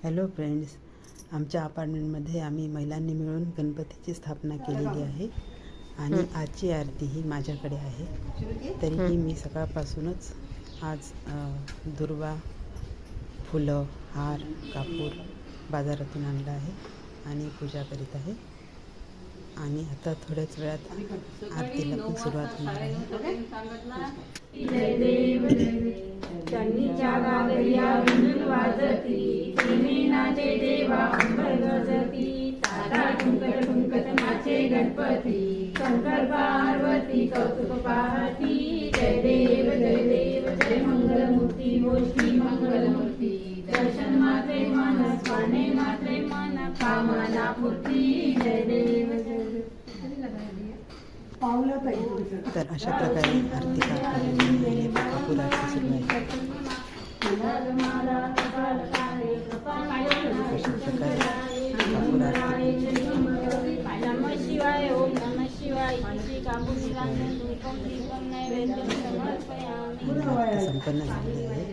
Hello friends, आमच्या अपार्टमेंटमध्ये आम्ही महिलांनी मिळून गणपतीची स्थापना केलेली आहे आणि आजची आरती ही माझ्याकडे आहे. तरीही मी सकाळपासूनच आज दुर्वा, फुलं, हार, कापूर बाजारातून आणला आहे आणि पूजा करीत आहे. आणि आता थोड्याच वेळात आरतीला पण सुरुवात होणार आहे. चन्नीच्या गागरिया विणून वाजती, नाचे देवा अंबर गजती, ताटा ठुमकत ठुमकत नाचे गणपती, शंकर पार्वती कौतुक पाहती. जय देव जय मंगलमूर्ती, गोष्टी मंगलमूर्ती, दर्शन मात्रे मन, पाने मात्रे मन, कामना पूर्ती. जय देव तर अशा प्रकारे आरती कापूर आरती सुरू आहे. अशा प्रकारे कापूर आरती नमः शिवाय, ओम नमः शिवाय. कापूर संपन्न झालेली आहे.